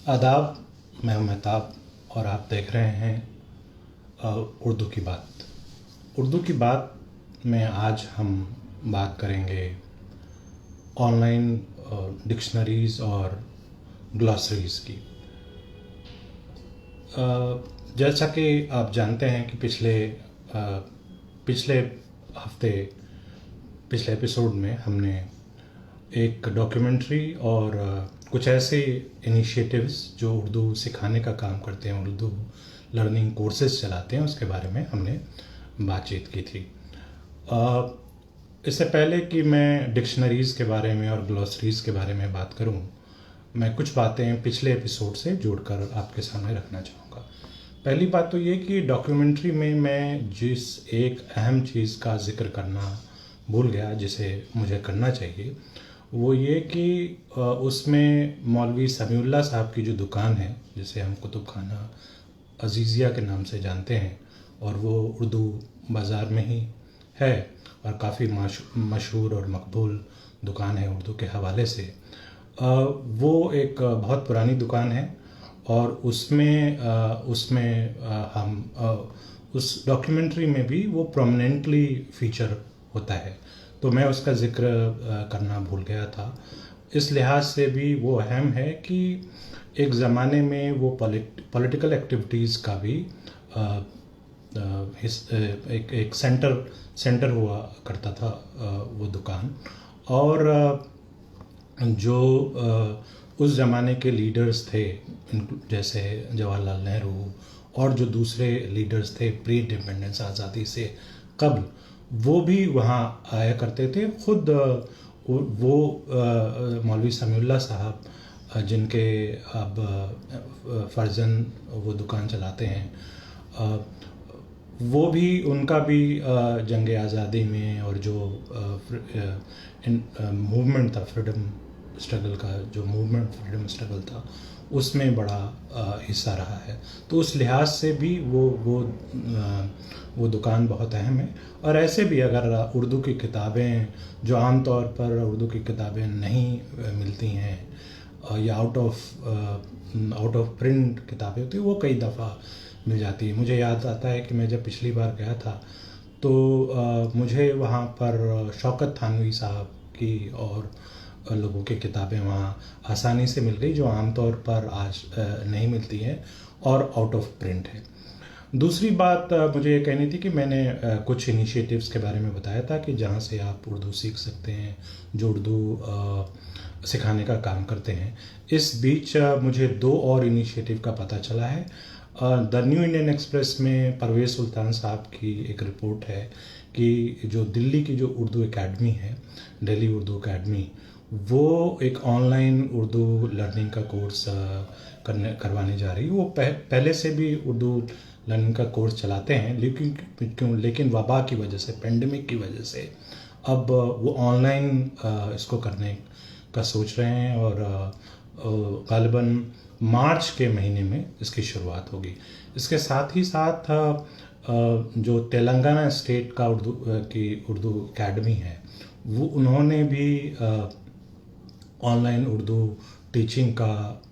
आदाब। मैं हूं मेहताब और आप देख रहे हैं उर्दू की बात। उर्दू की बात में आज हम बात करेंगे ऑनलाइन डिक्शनरीज़ और ग्लॉसरीज़ की। जैसा कि आप जानते हैं कि पिछले हफ्ते पिछले एपिसोड में हमने एक डॉक्यूमेंट्री और कुछ ऐसे इनिशिएटिव्स जो उर्दू सिखाने का काम करते हैं, उर्दू लर्निंग कोर्सेज चलाते हैं, उसके बारे में हमने बातचीत की थी। इससे पहले कि मैं डिक्शनरीज़ के बारे में और ग्लॉसरीज़ के बारे में बात करूं, मैं कुछ बातें पिछले एपिसोड से जोड़कर आपके सामने रखना चाहूँगा। पहली बात तो ये कि डॉक्यूमेंट्री में मैं जिस एक अहम चीज़ का जिक्र करना भूल गया, जिसे मुझे करना चाहिए, वो ये कि उसमें मौलवी समीउल्लाह साहब की जो दुकान है, जिसे हम कुतुब खाना अजीज़िया के नाम से जानते हैं, और वो उर्दू बाज़ार में ही है और काफ़ी मशहूर और मकबूल दुकान है उर्दू के हवाले से। वो एक बहुत पुरानी दुकान है और उसमें हम उस डॉक्यूमेंट्री में भी वो प्रोमिनेंटली फीचर होता है, तो मैं उसका ज़िक्र करना भूल गया था। इस लिहाज से भी वो अहम है कि एक ज़माने में वो पॉलिटिकल एक्टिविटीज़ का भी एक सेंटर हुआ करता था वो दुकान। और जो उस ज़माने के लीडर्स थे, जैसे जवाहरलाल नेहरू और जो दूसरे लीडर्स थे प्री इंडिपेंडेंस आज़ादी से कबल, वो भी वहाँ आया करते थे। खुद वो मौलवी समीउल्लाह साहब, जिनके अब फर्जन वो दुकान चलाते हैं, वो भी, उनका भी जंग आज़ादी में और जो मूवमेंट था, फ्रीडम स्ट्रगल था, उसमें बड़ा हिस्सा रहा है। तो उस लिहाज से भी वो दुकान बहुत अहम है। और ऐसे भी अगर उर्दू की किताबें, जो आम तौर पर उर्दू की किताबें नहीं मिलती हैं या आउट ऑफ प्रिंट किताबें होती हैं, वो कई दफ़ा मिल जाती है। मुझे याद आता है कि मैं जब पिछली बार गया था तो मुझे वहाँ पर शौकत थानवी साहब की और लोगों की किताबें वहाँ आसानी से मिल गई, जो आमतौर पर आज नहीं मिलती हैं और आउट ऑफ प्रिंट है। दूसरी बात मुझे ये कहनी थी कि मैंने कुछ इनिशिएटिव्स के बारे में बताया था कि जहाँ से आप उर्दू सीख सकते हैं, जो उर्दू सिखाने का काम करते हैं। इस बीच मुझे 2 और इनिशिएटिव का पता चला है। द न्यू इंडियन एक्सप्रेस में परवेज़ सुल्तान साहब की एक रिपोर्ट है कि जो दिल्ली की जो उर्दू एकेडमी है, दिल्ली उर्दू एकेडमी, वो एक ऑनलाइन उर्दू लर्निंग का कोर्स करवाने जा रही है। वो पहले से भी उर्दू लर्निंग का कोर्स चलाते हैं, लेकिन वबा की वजह से, पेंडेमिक की वजह से अब वो ऑनलाइन इसको करने का सोच रहे हैं और ग़ालिबन मार्च के महीने में इसकी शुरुआत होगी। इसके साथ ही साथ जो तेलंगाना स्टेट का उर्दू एकेडमी है, वो उन्होंने भी ऑनलाइन उर्दू टीचिंग का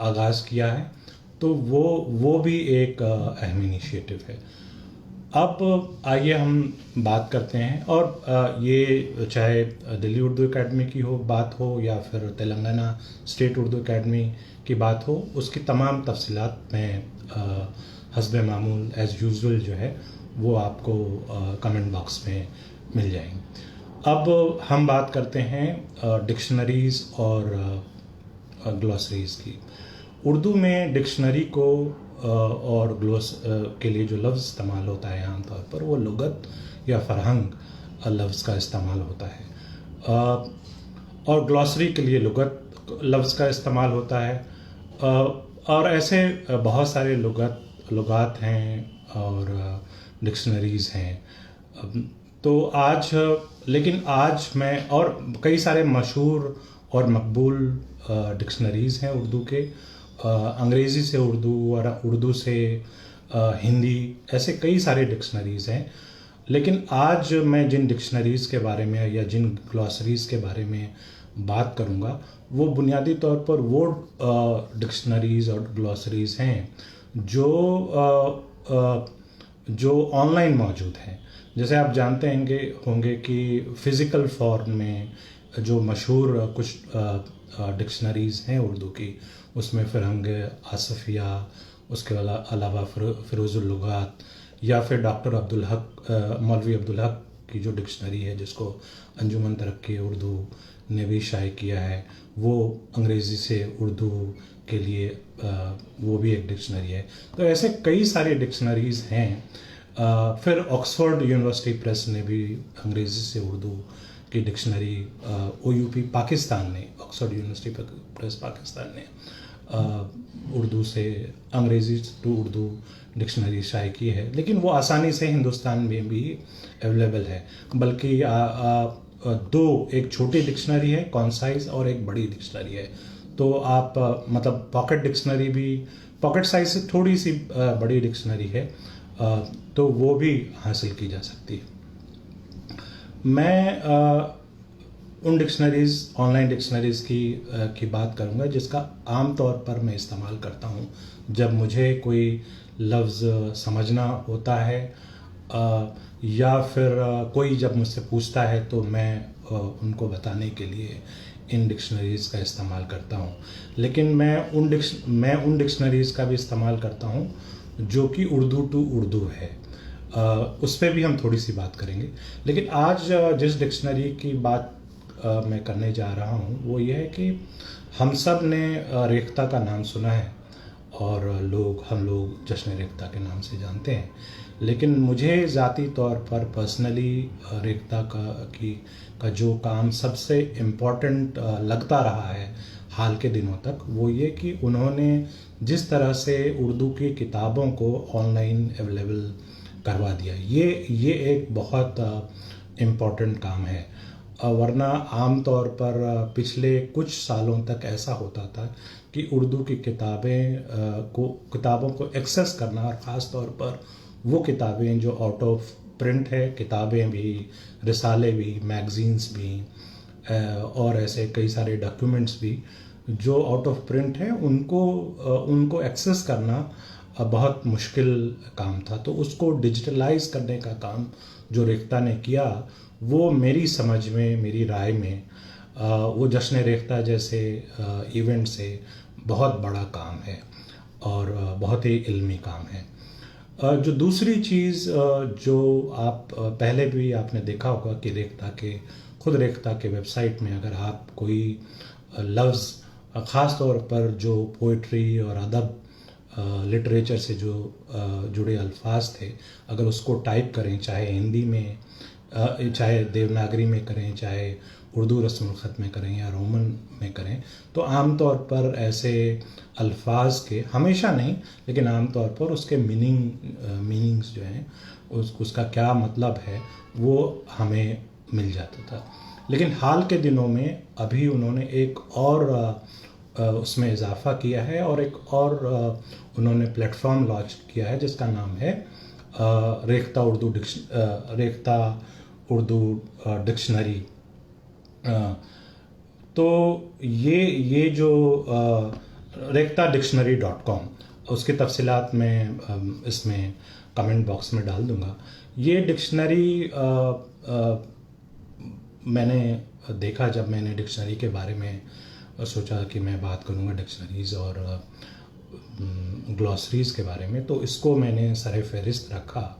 आगाज़ किया है। तो वो भी एक अहम इनिशिएटिव है। अब आइए हम बात करते हैं, और ये चाहे दिल्ली उर्दू एकेडमी की बात हो या फिर तेलंगाना स्टेट उर्दू एकेडमी की बात हो, उसकी तमाम तफसीलात में हस्बे मामूल एज़ यूजुअल जो है वो आपको कमेंट बॉक्स में मिल जाएंगी। अब हम बात करते हैं डिक्शनरीज़ और ग्लॉसरीज़ की। उर्दू में डिक्शनरी को और ग्लॉस के लिए जो लफ्ज़ इस्तेमाल होता है आमतौर पर, वो लुगत या फ़रहंग लफ्ज़ का इस्तेमाल होता है, और ग्लॉसरी के लिए लुगत लफ्ज़ का इस्तेमाल होता है। और ऐसे बहुत सारे लुगात हैं और डिक्शनरीज़ हैं। तो लेकिन आज मैं, और कई सारे मशहूर और मकबूल डिक्शनरीज़ हैं उर्दू के, अंग्रेज़ी से उर्दू और उर्दू से हिंदी, ऐसे कई सारे डिक्शनरीज़ हैं। लेकिन आज मैं जिन डिक्शनरीज़ के बारे में या जिन ग्लॉसरीज़ के बारे में बात करूँगा वो बुनियादी तौर पर वो डिक्शनरीज़ और ग्लॉसरीज़ हैं जो ऑनलाइन मौजूद हैं। जैसे आप जानते होंगे कि फ़िज़िकल फॉर्म में जो मशहूर कुछ डिक्शनरीज़ हैं उर्दू की, उसमें फ़िरंग आसफ़िया, उसके अलावा फ़िरोज़ुल लुगात, या फिर डॉक्टर अब्दुल हक मौलवी अब्दुल हक की जो डिक्शनरी है जिसको अंजुमन तरक्की उर्दू ने भी शाये किया है, वो अंग्रेज़ी से उर्दू के लिए वो भी एक डिक्शनरी है। तो ऐसे कई सारी डिक्शनरीज़ हैं। फिर ऑक्सफोर्ड यूनिवर्सिटी प्रेस ने भी अंग्रेज़ी से उर्दू की डिक्शनरी, OUP पाकिस्तान ने, ऑक्सफोर्ड यूनिवर्सिटी प्रेस पाकिस्तान ने उर्दू से अंग्रेज़ी टू उर्दू डिक्शनरी शाये की है, लेकिन वो आसानी से हिंदुस्तान में भी अवेलेबल है। बल्कि दो, एक छोटी डिक्शनरी है कॉन्साइज और एक बड़ी डिक्शनरी है। तो आप मतलब पॉकेट डिक्शनरी भी, पॉकेट साइज से थोड़ी सी बड़ी डिक्शनरी है, तो वो भी हासिल की जा सकती है। मैं उन डिक्शनरीज़, ऑनलाइन डिक्शनरीज़ की बात करूँगा जिसका आम तौर पर मैं इस्तेमाल करता हूँ जब मुझे कोई लफ्ज़ समझना होता है, या फिर कोई जब मुझसे पूछता है तो मैं उनको बताने के लिए इन डिक्शनरीज़ का इस्तेमाल करता हूँ। लेकिन मैं उन डिक्शनरीज़ का भी इस्तेमाल करता हूँ जो कि उर्दू टू उर्दू है। उस पर भी हम थोड़ी सी बात करेंगे। लेकिन आज जिस डिक्शनरी की बात मैं करने जा रहा हूँ वो ये है कि हम सब ने रेख्ता का नाम सुना है और हम लोग जश्न रेख्ता के नाम से जानते हैं। लेकिन मुझे ज़ाती तौर पर पर्सनली रेख्ता का जो काम सबसे इम्पोर्टेंट लगता रहा है हाल के दिनों तक, वो ये कि उन्होंने जिस तरह से उर्दू की किताबों को ऑनलाइन अवेलेबल करवा दिया, ये एक बहुत इम्पोर्टेंट काम है। वरना आम तौर पर पिछले कुछ सालों तक ऐसा होता था कि उर्दू की किताबों को एक्सेस करना, और ख़ास तौर पर वो किताबें जो आउट ऑफ प्रिंट है, किताबें भी, रिसाले भी, मैगज़ीन्स भी, और ऐसे कई सारे डॉक्यूमेंट्स भी जो आउट ऑफ प्रिंट है, उनको एक्सेस करना बहुत मुश्किल काम था। तो उसको डिजिटलाइज करने का काम जो रेख्ता ने किया, वो मेरी समझ में, मेरी राय में, वो जश्न रेख्ता जैसे इवेंट से बहुत बड़ा काम है और बहुत ही इल्मी काम है। जो दूसरी चीज़ जो आप पहले भी आपने देखा होगा कि रेख्ता के वेबसाइट में अगर आप कोई लफ्ज़, ख़ास तौर पर जो पोइट्री और अदब, लिटरेचर से जो जुड़े अल्फाज थे, अगर उसको टाइप करें, चाहे हिंदी में, चाहे देवनागरी में करें, चाहे उर्दू रस्मुल ख़त में करें या रोमन में करें, तो आम तौर पर ऐसे अल्फाज के, हमेशा नहीं लेकिन आम तौर पर उसके मीनिंग्स जो हैं, उसका क्या मतलब है, वो हमें मिल जाता था। लेकिन हाल के दिनों में अभी उन्होंने एक और उसमें इजाफ़ा किया है और एक और उन्होंने प्लेटफॉर्म लॉन्च किया है जिसका नाम है रेख्ता उर्दू डिक्शनरी। तो ये जो rekhta-dictionary.com, उसकी तफसीलात मैं इसमें कमेंट बॉक्स में डाल दूंगा। ये डिक्शनरी मैंने देखा, जब मैंने डिक्शनरी के बारे में सोचा कि मैं बात करूंगा डिक्शनरीज़ और ग्लॉसरीज़ के बारे में, तो इसको मैंने सरे फहरिस्त रखा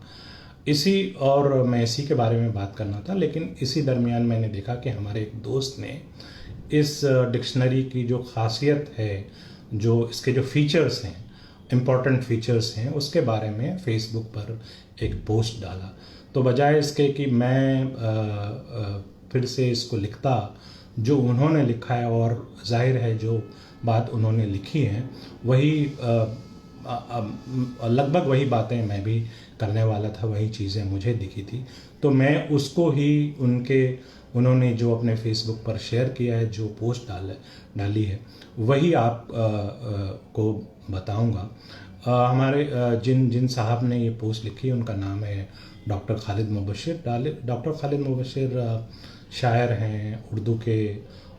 और मैं इसी के बारे में बात करना था। लेकिन इसी दरमियान मैंने देखा कि हमारे एक दोस्त ने इस डिक्शनरी की जो खासियत है, जो इसके जो फीचर्स हैं, इम्पॉर्टेंट फीचर्स हैं, उसके बारे में फेसबुक पर एक पोस्ट डाला। तो बजाय इसके कि मैं फिर से इसको लिखता जो उन्होंने लिखा है, और जाहिर है जो बात उन्होंने लिखी है वही लगभग वही बातें मैं भी करने वाला था, वही चीज़ें मुझे दिखी थी, तो मैं उसको ही उन्होंने जो अपने फेसबुक पर शेयर किया है, जो पोस्ट डाली है, वही आप को बताऊंगा। हमारे जिन साहब ने ये पोस्ट लिखी, उनका नाम है डॉक्टर खालिद मुबशिर। डॉक्टर खालिद मुबशिर शायर हैं, उर्दू के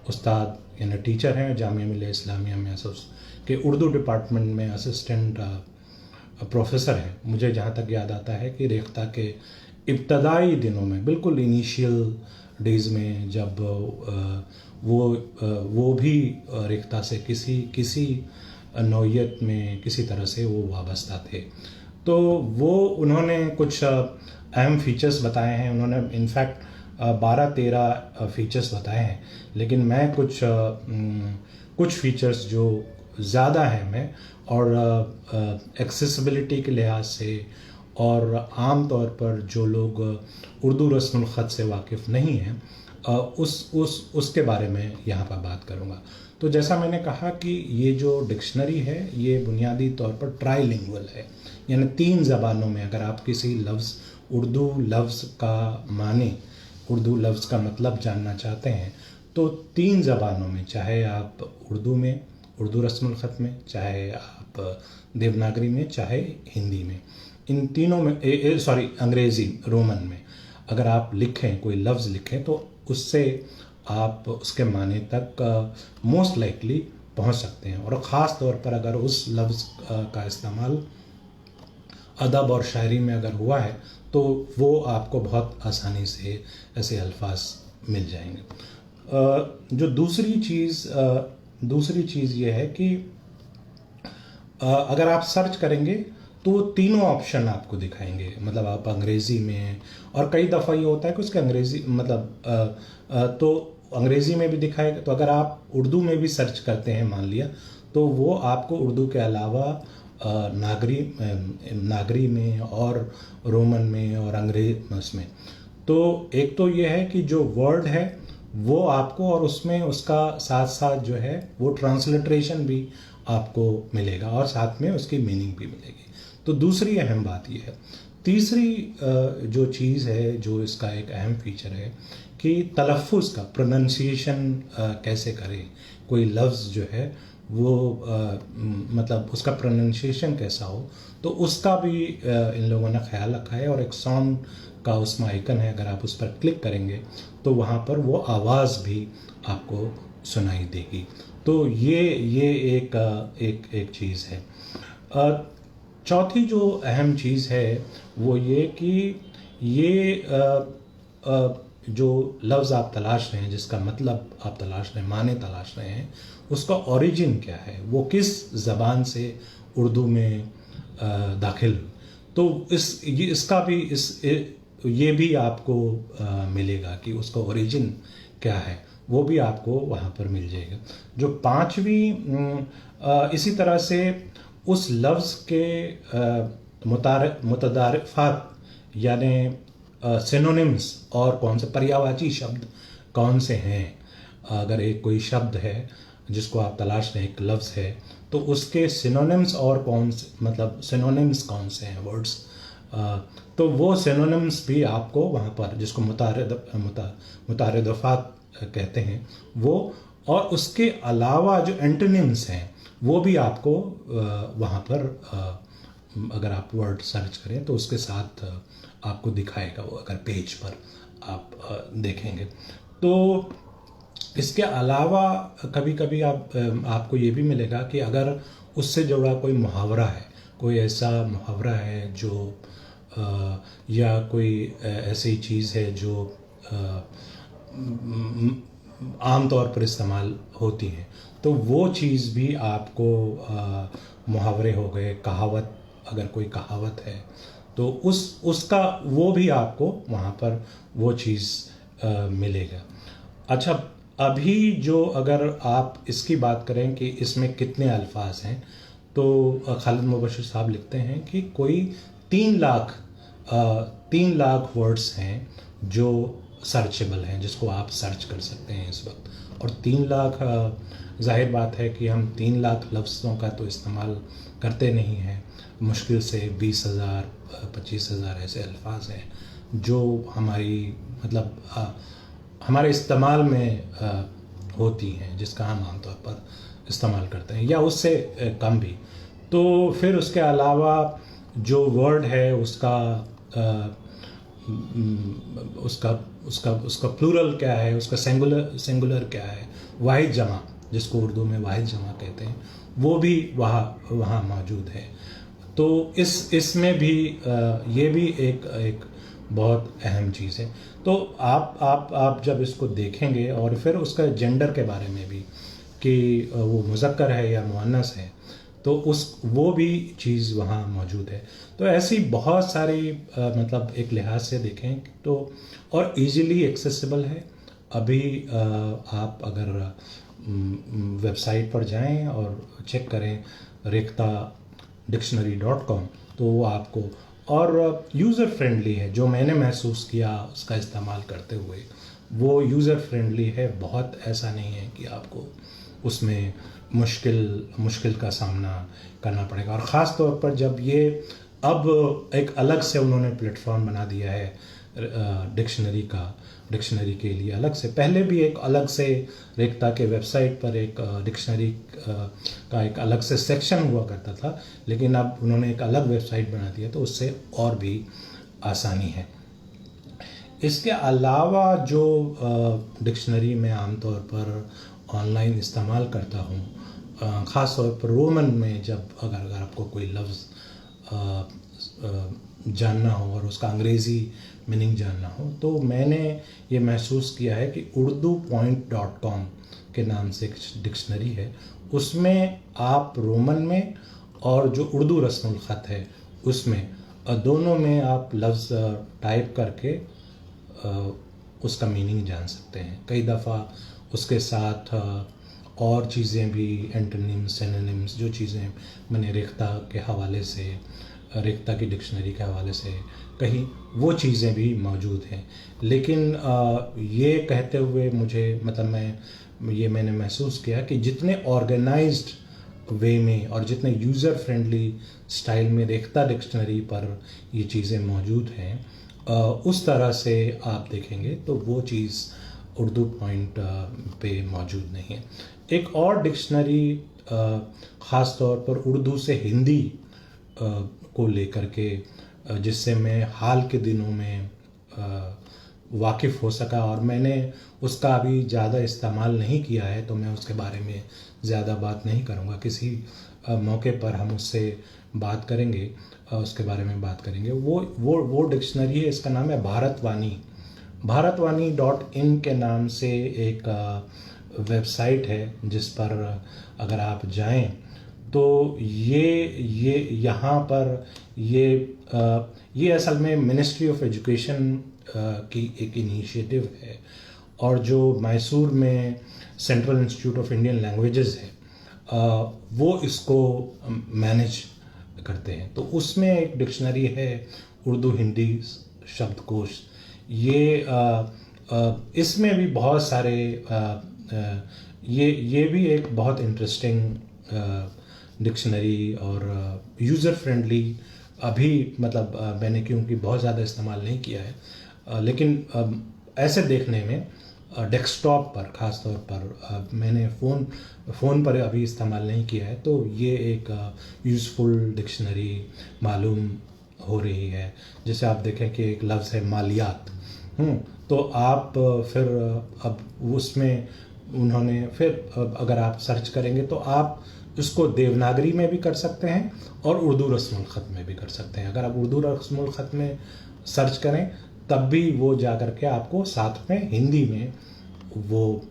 उस्ताद यानी टीचर हैं जामिया मिल्लिया इस्लामिया में के उर्दू डिपार्टमेंट में असिस्टेंट प्रोफेसर हैं। मुझे जहाँ तक याद आता है कि रेख्ता के इब्तदाई दिनों में, बिल्कुल इनिशियल डेज़ में, जब वो भी रेख्ता से किसी नौइयत में किसी तरह से वो वाबस्ता थे, तो वो उन्होंने कुछ अहम फीचर्स बताए हैं। उन्होंने इनफैक्ट 12-13 फीचर्स बताए हैं, लेकिन मैं कुछ फीचर्स जो ज़्यादा हैं मैं और एक्सेसिबिलिटी के लिहाज से और आम तौर पर जो लोग उर्दू रस्मुल ख़त से वाकिफ़ नहीं हैं उसके बारे में यहाँ पर बात करूँगा। तो जैसा मैंने कहा कि ये जो डिक्शनरी है ये बुनियादी तौर पर ट्राइलिंगुअल है, यानी 3 ज़बानों में अगर आप किसी लफ्ज़ उर्दू लफ्ज़ का माने, उर्दू लफ्ज़ का मतलब जानना चाहते हैं तो 3 ज़बानों में, चाहे आप उर्दू में, उर्दू रस्मुल ख़त में, चाहे आप देवनागरी में, चाहे हिंदी में, इन तीनों में अंग्रेज़ी रोमन में अगर आप लिखें, कोई लफ्ज़ लिखें तो उससे आप उसके माने तक मोस्ट लाइकली पहुंच सकते हैं। और ख़ास तौर पर अगर उस लफ्ज़ का इस्तेमाल अदब और शायरी में अगर हुआ है तो वो आपको बहुत आसानी से ऐसे अल्फाज मिल जाएंगे। जो दूसरी चीज़ ये है कि अगर आप सर्च करेंगे तो तीनों ऑप्शन आपको दिखाएंगे, मतलब आप अंग्रेज़ी में, और कई दफ़ा ये होता है कि उसके अंग्रेज़ी तो अंग्रेज़ी में भी दिखाएगा। तो अगर आप उर्दू में भी सर्च करते हैं मान लिया, तो वो आपको उर्दू के अलावा नागरी में और रोमन में और अंग्रेज़ी में, तो एक तो ये है कि जो वर्ड है वो आपको, और उसमें उसका साथ साथ जो है वो ट्रांसलिट्रेशन भी आपको मिलेगा और साथ में उसकी मीनिंग भी मिलेगी। तो दूसरी अहम बात ये है। तीसरी जो चीज़ है, जो इसका एक अहम फीचर है कि तलफ़्फ़ुज़ का प्रोनंसिएशन कैसे करें, कोई लफ्ज़ जो है वो मतलब उसका प्रोनंसिएशन कैसा हो, तो उसका भी इन लोगों ने ख्याल रखा है। और एक साउंड का उसमें आइकन है, अगर आप उस पर क्लिक करेंगे तो वहाँ पर वो आवाज़ भी आपको सुनाई देगी। तो ये एक चीज़ है। चौथी जो अहम चीज़ है वो ये कि ये जो लफ्ज़ आप तलाश रहे हैं, जिसका मतलब आप तलाश रहे हैं, माने तलाश रहे हैं, उसका ओरिजिन क्या है, वो किस ज़बान से उर्दू में दाखिल, तो इसका भी ये भी आपको मिलेगा कि उसका ओरिजिन क्या है, वो भी आपको वहाँ पर मिल जाएगा। जो 5वीं इसी तरह से उस लफ्ज़ के मुतदारिफ़ात यानी सिनोनिम्स और कौन से पर्यायवाची शब्द कौन से हैं। अगर एक कोई शब्द है जिसको आप तलाश रहे हैं, एक लफ्ज़ है, तो उसके सिनोनिम्स और कौन से, मतलब सिनोनिम्स कौन से हैं वर्ड्स, तो वो सिनोनिम्स भी आपको वहाँ पर, जिसको मुतारिफ़ात कहते हैं वो, और उसके अलावा जो एंटोनिम्स हैं वो भी आपको वहाँ पर अगर आप वर्ड सर्च करें तो उसके साथ आपको दिखाएगा वो, अगर पेज पर आप देखेंगे। तो इसके अलावा कभी कभी आपको ये भी मिलेगा कि अगर उससे जुड़ा कोई मुहावरा है, कोई ऐसा मुहावरा है जो या कोई ऐसी चीज़ है जो आम तौर पर इस्तेमाल होती है, तो वो चीज़ भी आपको मुहावरे हो गए, कहावत, अगर कोई कहावत है तो उसका वो भी आपको वहाँ पर वो चीज़ मिलेगा। अच्छा, अभी जो अगर आप इसकी बात करें कि इसमें कितने अल्फाज हैं, तो खालिद मुबशिर साहब लिखते हैं कि कोई 3 लाख वर्ड्स हैं जो सर्चेबल हैं, जिसको आप सर्च कर सकते हैं इस वक्त। और 3 लाख, जाहिर बात है कि हम 3 लाख लफ्ज़ों का तो इस्तेमाल करते नहीं हैं, मुश्किल से 20,000 25,000 ऐसे अल्फाज हैं जो हमारी मतलब हमारे इस्तेमाल में होती हैं, जिसका हम आमतौर पर इस्तेमाल करते हैं, या उससे कम भी। तो फिर उसके अलावा जो वर्ड है उसका प्लूरल क्या है, उसका सिंगुलर क्या है, वाहिद जमा, जिसको उर्दू में वाहिद जमा कहते हैं, वो भी वहाँ मौजूद है। तो इसमें भी ये भी एक बहुत अहम चीज़ है। तो आप जब इसको देखेंगे और फिर उसका जेंडर के बारे में भी कि वो मुज़क्कर है या मुअन्नस है, तो वो भी चीज़ वहाँ मौजूद है। तो ऐसी बहुत सारी मतलब एक लिहाज से देखें तो, और इजीली एक्सेसिबल है। अभी आप अगर वेबसाइट पर जाएं और चेक करें rekhta-dictionary.com, तो वो आपको, और यूज़र फ्रेंडली है, जो मैंने महसूस किया उसका इस्तेमाल करते हुए, वो यूज़र फ्रेंडली है। बहुत ऐसा नहीं है कि आपको उसमें मुश्किल का सामना करना पड़ेगा। और ख़ास तौर पर जब ये अब एक अलग से उन्होंने प्लेटफॉर्म बना दिया है डिक्शनरी के लिए अलग से, पहले भी एक अलग से रेख्ता के वेबसाइट पर एक डिक्शनरी का एक अलग से सेक्शन हुआ करता था, लेकिन अब उन्होंने एक अलग वेबसाइट बना दिया, तो उससे और भी आसानी है। इसके अलावा जो डिक्शनरी में आमतौर पर ऑनलाइन इस्तेमाल करता हूँ, ख़ास तौर पर रोमन में, जब अगर आपको कोई लफ्ज़ जानना हो और उसका अंग्रेज़ी मीनिंग जानना हो, तो मैंने ये महसूस किया है कि urdupoint.com के नाम से एक डिक्शनरी है। उसमें आप रोमन में और जो उर्दू रस्मुल ख़त है उसमें, दोनों में आप लफ्ज़ टाइप करके उसका मीनिंग जान सकते हैं। कई दफ़ा उसके साथ और चीज़ें भी, एंटोनिम्स, सिनोनिम्स, जो चीज़ें मैंने रेख्ता के हवाले से, रेख्ता की डिक्शनरी के हवाले से कहीं, वो चीज़ें भी मौजूद हैं। लेकिन ये कहते हुए मुझे, मतलब मैंने महसूस किया कि जितने ऑर्गेनाइज्ड वे में और जितने यूज़र फ्रेंडली स्टाइल में रेख्ता डिक्शनरी पर ये चीज़ें मौजूद हैं, उस तरह से आप देखेंगे तो वो चीज़ उर्दू पॉइंट पे मौजूद नहीं है। एक और डिक्शनरी ख़ास तौर पर उर्दू से हिंदी को लेकर के, जिससे मैं हाल के दिनों में वाकिफ़ हो सका, और मैंने उसका अभी ज़्यादा इस्तेमाल नहीं किया है, तो मैं उसके बारे में ज़्यादा बात नहीं करूँगा। किसी मौके पर हम उससे बात करेंगे, उसके बारे में बात करेंगे। वो डिक्शनरी है, इसका नाम है भारतवानी.in के नाम से एक वेबसाइट है, जिस पर अगर आप जाएं तो ये यहाँ पर ये असल में मिनिस्ट्री ऑफ एजुकेशन की एक इनिशिएटिव है, और जो मैसूर में central institute of Indian languages है, वो इसको मैनेज करते हैं। तो उसमें एक डिक्शनरी है, उर्दू हिंदी शब्दकोश। ये इसमें भी बहुत सारे ये भी एक बहुत इंटरेस्टिंग डिक्शनरी और यूज़र फ्रेंडली। अभी मतलब मैंने क्योंकि बहुत ज़्यादा इस्तेमाल नहीं किया है, लेकिन ऐसे देखने में डेस्कटॉप पर ख़ास तौर पर मैंने फ़ोन पर अभी इस्तेमाल नहीं किया है, तो ये एक यूज़फुल डिक्शनरी मालूम हो रही है। जैसे आप देखें कि एक लफ्ज़ है मालियात, तो आप फिर अब उसमें उन्होंने फिर अगर आप सर्च करेंगे तो आप इसको देवनागरी में भी कर सकते हैं और उर्दू रस्मुल ख़त में भी कर सकते हैं। अगर आप उर्दू रस्मुल ख़त में सर्च करें तब भी वो जा कर के आपको साथ में हिंदी में वो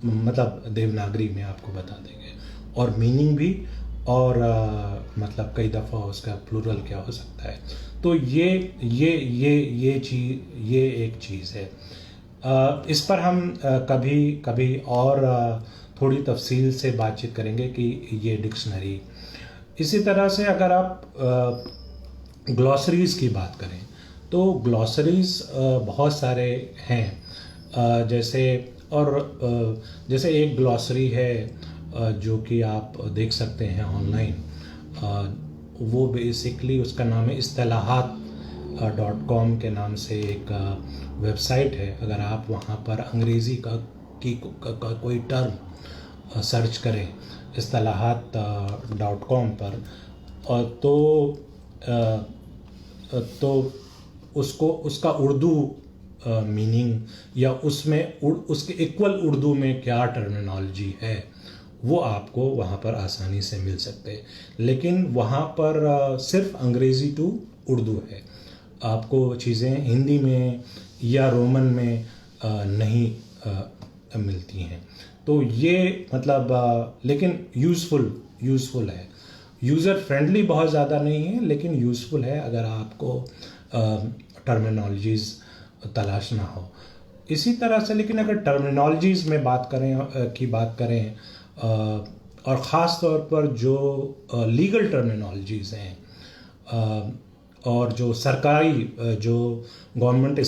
मतलब देवनागरी में आपको बता देंगे, और मीनिंग भी, और मतलब कई दफ़ा उसका प्लूरल क्या हो सकता है। तो ये एक चीज़ है। इस पर हम कभी और थोड़ी तफसील से बातचीत करेंगे कि ये डिक्शनरी। इसी तरह से अगर आप ग्लॉसरीज़ की बात करें तो ग्लॉसरीज़ बहुत सारे हैं, जैसे एक ग्लॉसरी है जो कि आप देख सकते हैं ऑनलाइन। वो बेसिकली उसका नाम है इस्तिलाहात.com के नाम से एक वेबसाइट है। अगर आप वहाँ पर अंग्रेज़ी का कोई टर्म सर्च करें इस्तिलाहात.com पर, तो उसका उर्दू मीनिंग या उसमें उसके इक्वल उर्दू में क्या टर्मिनोलॉजी है वो आपको वहाँ पर आसानी से मिल सकते हैं। लेकिन वहाँ पर सिर्फ अंग्रेज़ी टू उर्दू है, आपको चीज़ें हिंदी में या रोमन में नहीं मिलती हैं। तो ये मतलब लेकिन यूज़फुल है, यूज़र फ्रेंडली बहुत ज़्यादा नहीं है लेकिन यूज़फुल है अगर आपको टर्मिनोलॉजीज़ तलाशना हो। इसी तरह से लेकिन अगर टर्मिनोलॉजीज़ में बात करें और ख़ास तौर पर जो लीगल टर्मिनोलॉजीज़ हैं और जो सरकारी जो गवर्नमेंट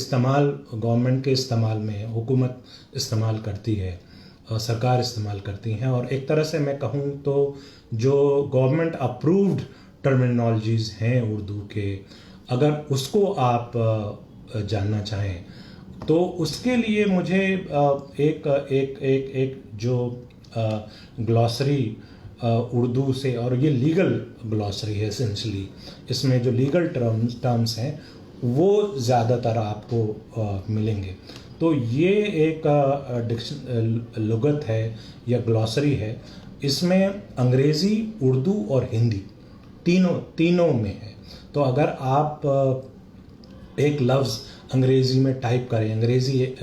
के इस्तेमाल में हुकूमत इस्तेमाल करती है, सरकार इस्तेमाल करती हैं, और एक तरह से मैं कहूँ तो जो गवर्नमेंट अप्रूव्ड टर्मिनोलॉजीज़ हैं उर्दू के, अगर उसको आप जानना चाहें तो उसके लिए मुझे एक जो ग्लॉसरी उर्दू से, और ये लीगल ग्लॉसरी है एसेंशली, इसमें जो लीगल टर्म्स हैं वो ज़्यादातर आपको मिलेंगे। तो ये एक लुगत है या ग्लॉसरी है, इसमें अंग्रेज़ी, उर्दू और हिंदी तीनों में है। तो अगर आप एक लफ्ज़ अंग्रेज़ी में टाइप करें, अंग्रेज़ी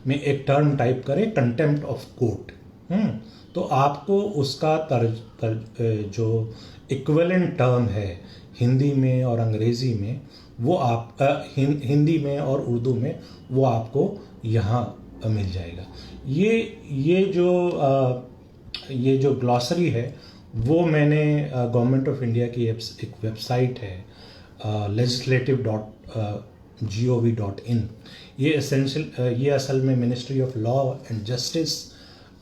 में एक टर्म टाइप करें कंटेम्प्ट ऑफ कोर्ट, तो आपको उसका जो इक्विवेलेंट टर्म है हिंदी में और अंग्रेज़ी में वो आप हिंदी में और उर्दू में वो आपको यहाँ मिल जाएगा। ये जो ग्लॉसरी है वो मैंने गवर्नमेंट ऑफ इंडिया की एक वेबसाइट है legislative.gov.in, ये असल में ministry of law and justice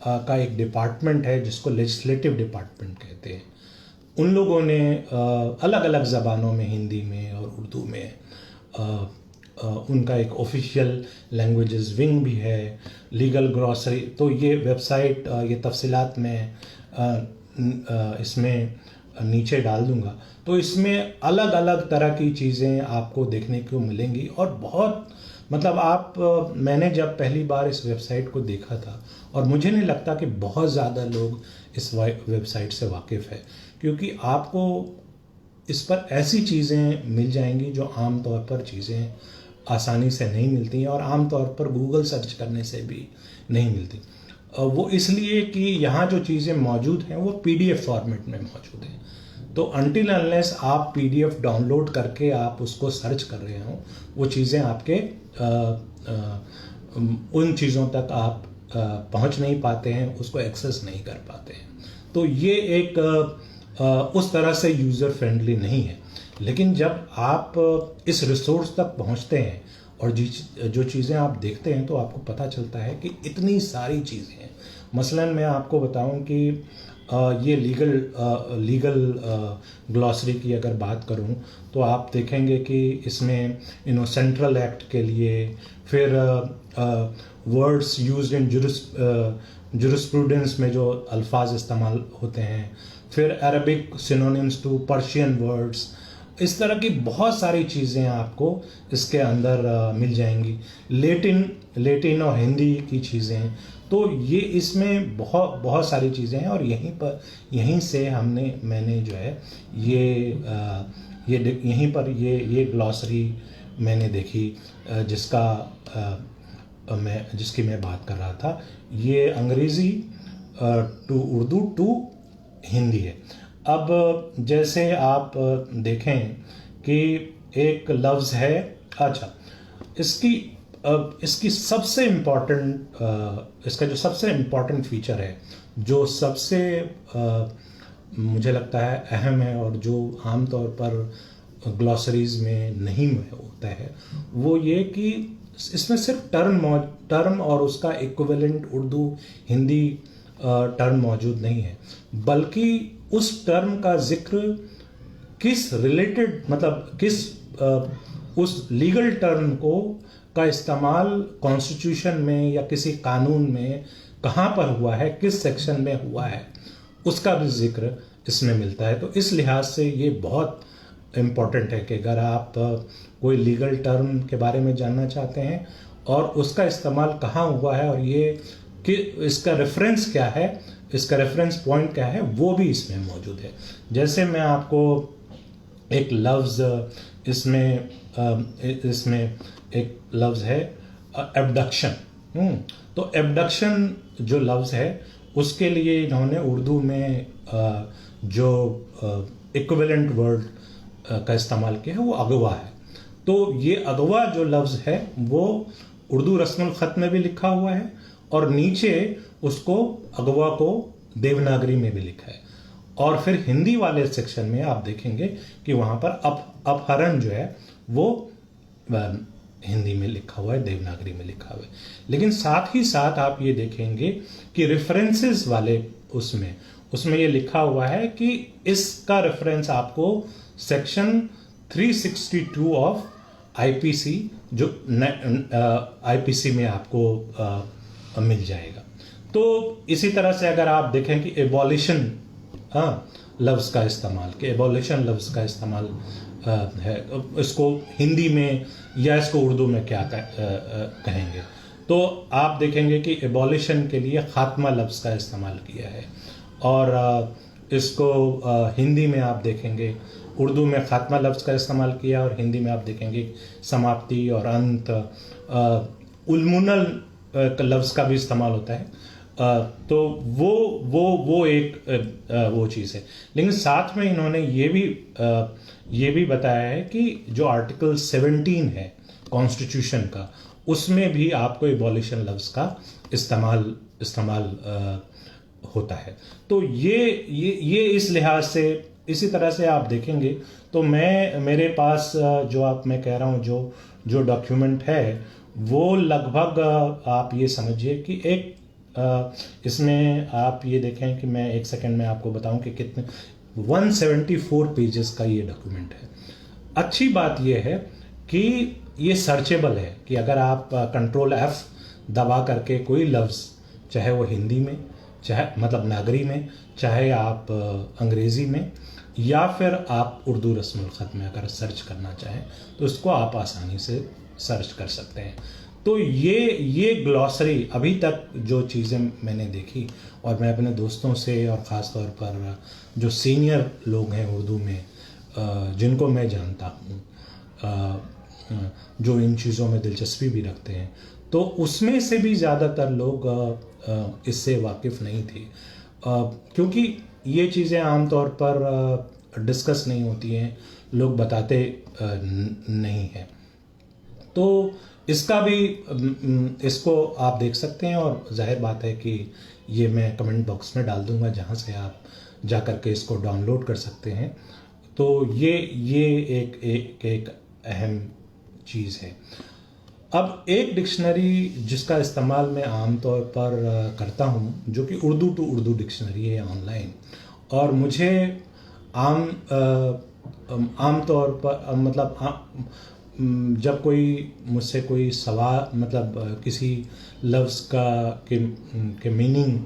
का एक डिपार्टमेंट है जिसको लेजिस्लेटिव डिपार्टमेंट कहते हैं। उन लोगों ने अलग अलग ज़बानों में, हिंदी में और उर्दू में, उनका एक ऑफिशियल लैंग्वेजेस विंग भी है, लीगल ग्लॉसरी। तो ये वेबसाइट, ये तफसीलात मैं इसमें नीचे डाल दूंगा। तो इसमें अलग अलग तरह की चीज़ें आपको देखने को मिलेंगी और बहुत मतलब मैंने जब पहली बार इस वेबसाइट को देखा था, और मुझे नहीं लगता कि बहुत ज़्यादा लोग इस वेबसाइट से वाकिफ़ है, क्योंकि आपको इस पर ऐसी चीज़ें मिल जाएंगी जो आम तौर पर चीज़ें आसानी से नहीं मिलती हैं और आम तौर पर गूगल सर्च करने से भी नहीं मिलती। वो इसलिए कि यहाँ जो चीज़ें मौजूद हैं वो PDF फॉर्मेट में मौजूद हैं। तो अनटिल अनलेस आप PDF डाउनलोड करके आप उसको सर्च कर रहे हो, वो चीज़ें आपके उन चीज़ों तक आप पहुँच नहीं पाते हैं, उसको एक्सेस नहीं कर पाते हैं। तो ये एक उस तरह से यूज़र फ्रेंडली नहीं है। लेकिन जब आप इस रिसोर्स तक पहुँचते हैं और जो चीज़ें आप देखते हैं तो आपको पता चलता है कि इतनी सारी चीज़ें हैं। मसलन मैं आपको बताऊं कि ये लीगल ग्लॉसरी की अगर बात करूं तो आप देखेंगे कि इसमें सेंट्रल एक्ट के लिए, फिर वर्ड्स यूज्ड इन जुरिस्प्रूडेंस में जो अल्फाज इस्तेमाल होते हैं, फिर Arabic synonyms to Persian words, इस तरह की बहुत सारी चीज़ें आपको इसके अंदर मिल जाएंगी। लेटिन और हिंदी की चीज़ें, तो ये इसमें बहुत सारी चीज़ें हैं। और यहीं से मैंने जो है ये ग्लॉसरी मैंने देखी जिसकी मैं बात कर रहा था। ये अंग्रेज़ी टू उर्दू टू हिंदी है। अब जैसे आप देखें कि एक लफ्ज़ है, अच्छा, इसकी सबसे इम्पॉर्टेंट इसका जो सबसे इम्पॉर्टेंट फीचर है, जो सबसे मुझे लगता है अहम है और जो आमतौर पर ग्लॉसरीज में नहीं होता है, वो ये कि इसमें सिर्फ टर्म और उसका इक्विवेलेंट उर्दू हिंदी टर्म मौजूद नहीं है, बल्कि उस टर्म का जिक्र उस लीगल टर्म का इस्तेमाल कॉन्स्टिट्यूशन में या किसी कानून में कहाँ पर हुआ है, किस सेक्शन में हुआ है, उसका भी जिक्र इसमें मिलता है। तो इस लिहाज से ये बहुत इम्पोर्टेंट है कि अगर आप कोई लीगल टर्म के बारे में जानना चाहते हैं और उसका इस्तेमाल कहाँ हुआ है और ये कि इसका रेफरेंस क्या है, इसका रेफरेंस पॉइंट क्या है, वो भी इसमें मौजूद है। जैसे मैं आपको एक लफ्ज़ इसमें एक लफ्ज़ है एबडक्शन। तो एबडक्शन जो लफ्ज़ है उसके लिए इन्होंने उर्दू में जो इक्विवेलेंट वर्ड का इस्तेमाल किया है वो अगवा है। तो ये अगवा जो लफ्ज़ है वो उर्दू रस्मुल ख़त में भी लिखा हुआ है और नीचे उसको अगवा को देवनागरी में भी लिखा है। और फिर हिंदी वाले सेक्शन में आप देखेंगे कि वहाँ पर अपहरण जो है वो हिंदी में लिखा हुआ है, देवनागरी में लिखा हुआ है। लेकिन साथ ही साथ आप ये देखेंगे कि रेफरेंसेस वाले उसमें ये लिखा हुआ है कि इसका रेफरेंस आपको सेक्शन 362 ऑफ आईपीसी जो आईपीसी में आपको मिल जाएगा। तो इसी तरह से अगर आप देखें कि एबॉलिशन लफ्ज़ का इस्तेमाल, कि एबॉलिशन लफ्ज़ का इस्तेमाल है, इसको हिंदी में या इसको उर्दू में क्या कहेंगे, तो आप देखेंगे कि एबॉलिशन के लिए खात्मा लफ्ज़ का इस्तेमाल किया है और इसको हिंदी में आप देखेंगे, उर्दू में खात्मा लफ्ज़ का इस्तेमाल किया और हिंदी में आप देखेंगे समाप्ति और अंत। उल्मुनल लफ्ज़ का भी इस्तेमाल होता है। तो वो एक वो चीज़ है। लेकिन साथ में इन्होंने ये भी बताया है कि जो आर्टिकल 17 है कॉन्स्टिट्यूशन का, उसमें भी आपको एबॉलिशन लफ्ज़ का इस्तेमाल होता है। तो ये इस लिहाज से, इसी तरह से आप देखेंगे तो मेरे पास मैं कह रहा हूँ जो डॉक्यूमेंट है वो लगभग आप ये समझिए कि एक इसमें आप ये देखें कि मैं एक सेकंड में आपको बताऊं कि कितने 174 पेजेस का ये डॉक्यूमेंट है। अच्छी बात ये है कि ये सर्चेबल है कि अगर आप कंट्रोल F दबा करके कोई लफ्ज़, चाहे वो हिंदी में, चाहे मतलब नागरी में, चाहे आप अंग्रेज़ी में या फिर आप उर्दू रस्मुल ख़त में अगर सर्च करना चाहें तो इसको आप आसानी से सर्च कर सकते हैं। तो ये ग्लॉसरी अभी तक जो चीज़ें मैंने देखी और मैं अपने दोस्तों से और ख़ास तौर पर जो सीनियर लोग हैं उर्दू में जिनको मैं जानता हूँ, जो इन चीज़ों में दिलचस्पी भी रखते हैं, तो उसमें से भी ज़्यादातर लोग इससे वाकिफ़ नहीं थे क्योंकि ये चीज़ें आमतौर पर डिस्कस नहीं होती हैं, लोग बताते नहीं हैं। तो इसका भी इसको आप देख सकते हैं और जाहिर बात है कि ये मैं कमेंट बॉक्स में डाल दूंगा जहाँ से आप जा कर के इसको डाउनलोड कर सकते हैं। तो ये एक अहम चीज़ है। अब एक डिक्शनरी जिसका इस्तेमाल मैं आम तौर पर करता हूँ जो कि उर्दू टू उर्दू डिक्शनरी है ऑनलाइन, और मुझे आम तौर पर मतलब जब कोई मुझसे कोई सवाल मतलब किसी लफ्ज़ के मीनिंग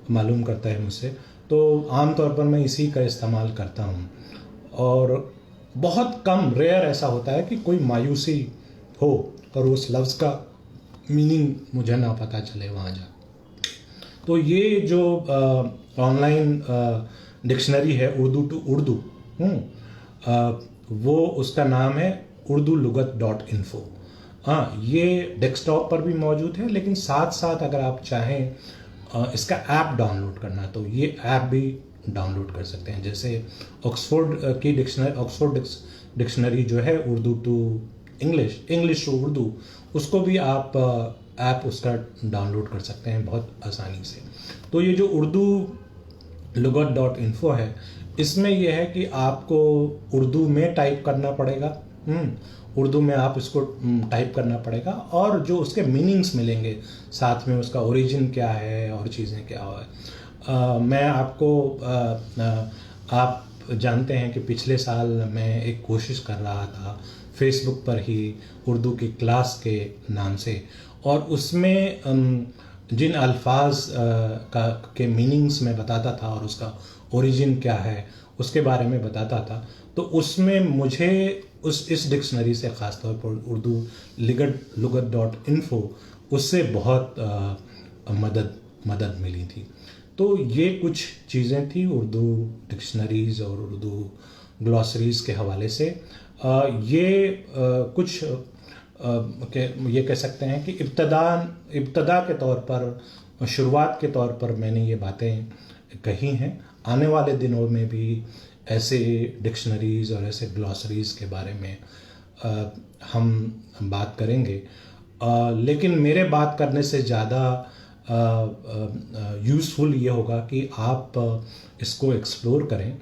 मालूम करता है मुझसे, तो आम तौर पर मैं इसी का इस्तेमाल करता हूँ। और बहुत कम रेयर ऐसा होता है कि कोई मायूसी हो और उस लफ्ज़ का मीनिंग मुझे ना पता चले वहाँ जा। तो ये जो ऑनलाइन डिक्शनरी है उर्दू टू उर्दू, वो उसका नाम है urdulugat.info। हाँ, ये डेस्कटॉप पर भी मौजूद है, लेकिन साथ साथ अगर आप चाहें इसका ऐप डाउनलोड करना तो ये ऐप भी डाउनलोड कर सकते हैं। जैसे ऑक्सफोर्ड डिक्शनरी जो है Urdu to English to Urdu, उसको भी आप ऐप उसका डाउनलोड कर सकते हैं बहुत आसानी से। तो ये जो urdulugat.info है, इसमें यह है कि आपको उर्दू में टाइप करना पड़ेगा, उर्दू में आप इसको टाइप करना पड़ेगा और जो उसके मीनिंग्स मिलेंगे साथ में, उसका ओरिजिन क्या है और चीज़ें क्या है। मैं आपको आप जानते हैं कि पिछले साल मैं एक कोशिश कर रहा था फेसबुक पर ही उर्दू की क्लास के नाम से, और उसमें जिन अल्फाज के मीनिंग्स में बताता था और उसका ओरिजिन क्या है उसके बारे में बताता था, तो उसमें मुझे उस इस डिक्शनरी से ख़ासतौर पर उर्दू lugat.info उससे बहुत मदद मिली थी। तो ये कुछ चीज़ें थी उर्दू डिक्शनरीज़ और उर्दू ग्लॉसरीज़ के हवाले से। कुछ ये कह सकते हैं कि इब्तदा के तौर पर, शुरुआत के तौर पर मैंने ये बातें कही हैं। आने वाले दिनों में भी ऐसे डिक्शनरीज़ और ऐसे ग्लॉसरीज़ के बारे में हम बात करेंगे। लेकिन मेरे बात करने से ज़्यादा यूज़फुल ये होगा कि आप इसको एक्सप्लोर करें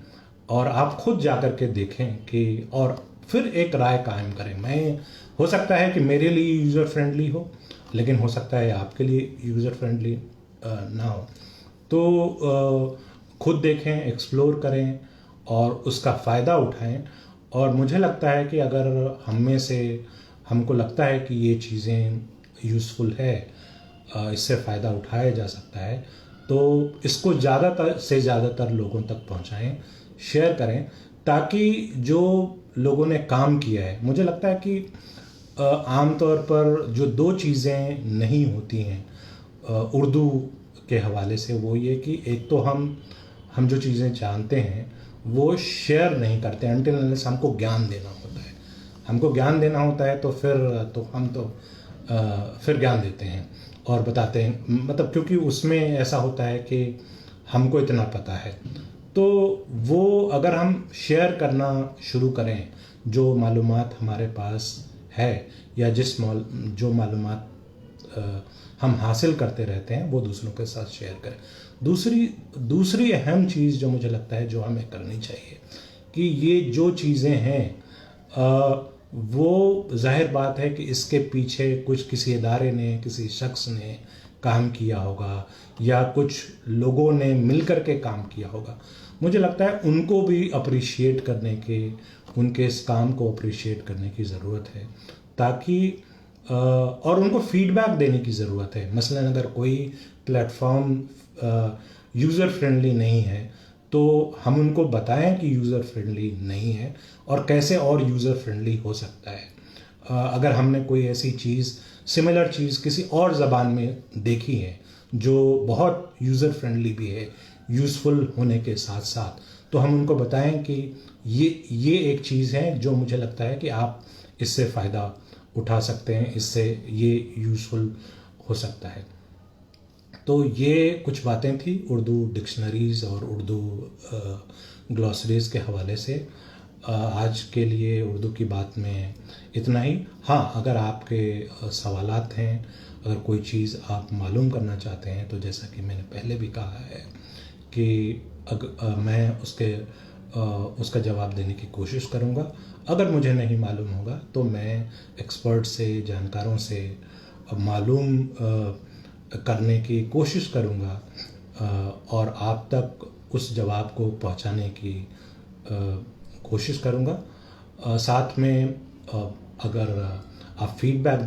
और आप खुद जाकर के देखें कि और फिर एक राय कायम करें। हो सकता है कि मेरे लिए यूज़र फ्रेंडली हो, लेकिन हो सकता है आपके लिए यूज़र फ्रेंडली ना हो। तो खुद देखें, एक्सप्लोर करें और उसका फ़ायदा उठाएं। और मुझे लगता है कि अगर हम में से हमको लगता है कि ये चीज़ें यूज़फुल है, इससे फ़ायदा उठाया जा सकता है, तो इसको ज़्यादातर से ज़्यादातर लोगों तक पहुंचाएं, शेयर करें, ताकि जो लोगों ने काम किया है, मुझे लगता है कि आमतौर पर जो दो चीज़ें नहीं होती हैं उर्दू के हवाले से, वो ये कि एक तो हम जो चीज़ें जानते हैं वो शेयर नहीं करते अनटिल अनलेस हमको ज्ञान देना होता है। हमको ज्ञान देना होता है तो फिर ज्ञान देते हैं और बताते हैं, मतलब क्योंकि उसमें ऐसा होता है कि हमको इतना पता है। तो वो अगर हम शेयर करना शुरू करें जो मालूमात हमारे पास है या जो मालूमात हम हासिल करते रहते हैं, वो दूसरों के साथ शेयर करें। दूसरी अहम चीज़ जो मुझे लगता है जो हमें करनी चाहिए कि ये जो चीज़ें हैं वो जाहिर बात है कि इसके पीछे किसी इदारे ने, किसी शख्स ने काम किया होगा या कुछ लोगों ने मिलकर के काम किया होगा। मुझे लगता है उनको भी अप्रिशिएट करने के, उनके इस काम को अप्रिशिएट करने की ज़रूरत है, ताकि और उनको फीडबैक देने की ज़रूरत है। मसलन अगर कोई प्लेटफॉर्म यूज़र फ्रेंडली नहीं है तो हम उनको बताएं कि यूज़र फ्रेंडली नहीं है और कैसे और यूज़र फ्रेंडली हो सकता है। अगर हमने कोई ऐसी चीज़, सिमिलर चीज़ किसी और ज़बान में देखी है जो बहुत यूज़र फ्रेंडली भी है, यूज़फुल होने के साथ साथ, तो हम उनको बताएं कि ये एक चीज़ है जो मुझे लगता है कि आप इससे फ़ायदा उठा सकते हैं, इससे ये यूज़फुल हो सकता है। तो ये कुछ बातें थी उर्दू डिक्शनरीज़ और उर्दू ग्लॉसरीज़ के हवाले से। आज के लिए उर्दू की बात में इतना ही। हाँ, अगर आपके सवालात हैं, अगर कोई चीज़ आप मालूम करना चाहते हैं, तो जैसा कि मैंने पहले भी कहा है कि मैं उसका जवाब देने की कोशिश करूँगा। अगर मुझे नहीं मालूम होगा तो मैं एक्सपर्ट से, जानकारों से मालूम करने की कोशिश करूँगा और आप तक उस जवाब को पहुँचाने की कोशिश करूँगा। साथ में अगर आप फीडबैक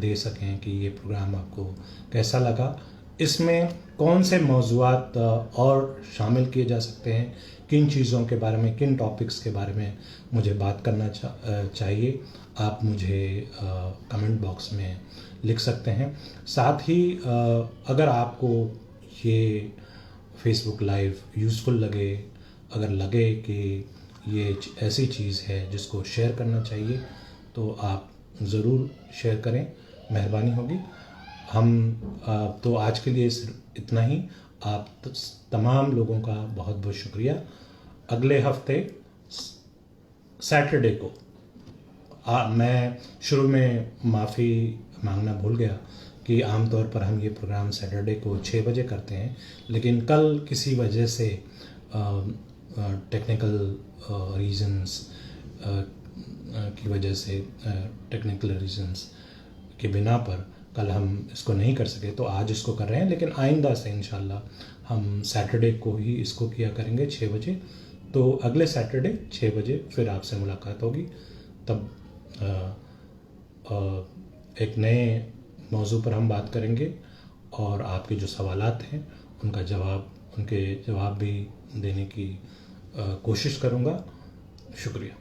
दे सकें कि ये प्रोग्राम आपको कैसा लगा, इसमें कौन से मौज़ूआत और शामिल किए जा सकते हैं, किन चीज़ों के बारे में, किन टॉपिक्स के बारे में मुझे बात करना चाहिए, आप मुझे कमेंट बॉक्स में लिख सकते हैं। साथ ही अगर आपको ये फेसबुक लाइव यूज़फुल लगे, अगर लगे कि ये ऐसी चीज़ है जिसको शेयर करना चाहिए, तो आप ज़रूर शेयर करें, मेहरबानी होगी। तो आज के लिए सिर्फ इतना ही। आप तमाम लोगों का बहुत बहुत शुक्रिया। अगले हफ्ते सैटरडे को मैं शुरू में माफ़ी मांगना भूल गया कि आमतौर पर हम ये प्रोग्राम सैटरडे को 6 बजे करते हैं, लेकिन कल किसी वजह से टेक्निकल रीज़न्स की वजह से, टेक्निकल रीज़न्स के बिना पर कल हम इसको नहीं कर सके, तो आज इसको कर रहे हैं। लेकिन आइंदा से इंशाल्लाह हम सैटरडे को ही इसको किया करेंगे 6 बजे। तो अगले सैटरडे 6 बजे फिर आपसे मुलाकात होगी। तब एक नए मौजू पर हम बात करेंगे और आपके जो सवालात हैं उनके जवाब भी देने की कोशिश करूँगा। शुक्रिया।